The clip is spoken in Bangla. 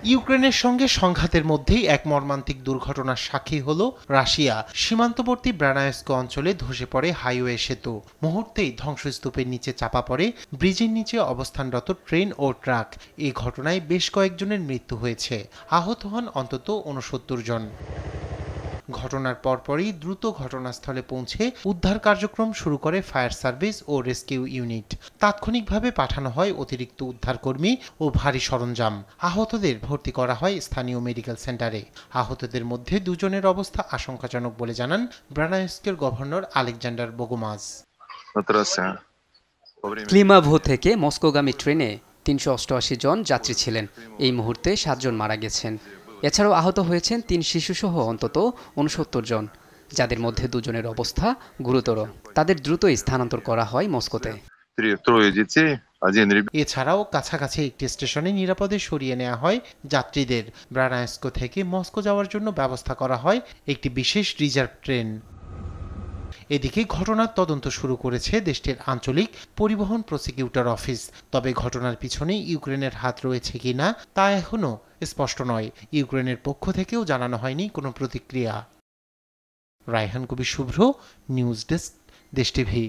ইউক্রেনের সঙ্গে সংঘাতের মধ্যেই এক মর্মান্তিক দুর্ঘটনার সাক্ষী হল রাশিয়া। সীমান্তবর্তী ব্রানায়স্ক অঞ্চলে ধসে পড়ে হাইওয়ে সেতু। মুহূর্তেই ধ্বংসস্তূপের নিচে চাপা পড়ে ব্রিজের নিচে অবস্থানরত ট্রেন ও ট্রাক। এই ঘটনায় বেশ কয়েকজনের মৃত্যু হয়েছে, আহত হন অন্তত ৬৯ জন। ঘটনার পরপরই দ্রুত ঘটনাস্থলে পৌঁছে উদ্ধার কার্যক্রম শুরু করে ফায়ার সার্ভিস ও রেস্কিউ ইউনিট। তাৎক্ষণিকভাবে পাঠানো হয় অতিরিক্ত উদ্ধারকর্মী ও ভারী সরঞ্জাম। আহতদের ভর্তি করা হয় স্থানীয় মেডিকেল সেন্টারে। আহতদের মধ্যে ২ জনের অবস্থা আশঙ্কাজনক বলে জানান ব্রানায়স্কের গভর্নর আলেকজান্ডার বোগোমাজ। ক্লিমাভো থেকে মস্কোগামী ট্রেনে ৩৮৮ জন যাত্রী ছিলেন। এই মুহূর্তে ৭ জন মারা গেছেন। এছাড়াও আহত হয়েছেন ৩ শিশুসহ অন্তত ৬৯ জন, যাদের মধ্যে ২ জনের অবস্থা গুরুতর। তাদের দ্রুত স্থানান্তর করা হয় মস্কোতে। এছাড়াও কাছাকাছি একটি স্টেশনে নিরাপদে সরিয়ে নেওয়া হয় যাত্রীদের। ব্রানায়স্ক থেকে মস্কো যাওয়ার জন্য ব্যবস্থা করা হয় একটি বিশেষ রিজার্ভ ট্রেন। এদিকে ঘটনার তদন্ত শুরু করেছে দেশটির আঞ্চলিক পরিবহন প্রসিকিউটর অফিস। তবে ঘটনার পিছনে ইউক্রেনের হাত রয়েছে কিনা তা এখনও স্পষ্ট নয়। ইউক্রেনের পক্ষ থেকেও জানানো হয়নি কোনো প্রতিক্রিয়া। রায়হান কবির শুভ্র, নিউজ ডেস্ক, দেশ টিভি।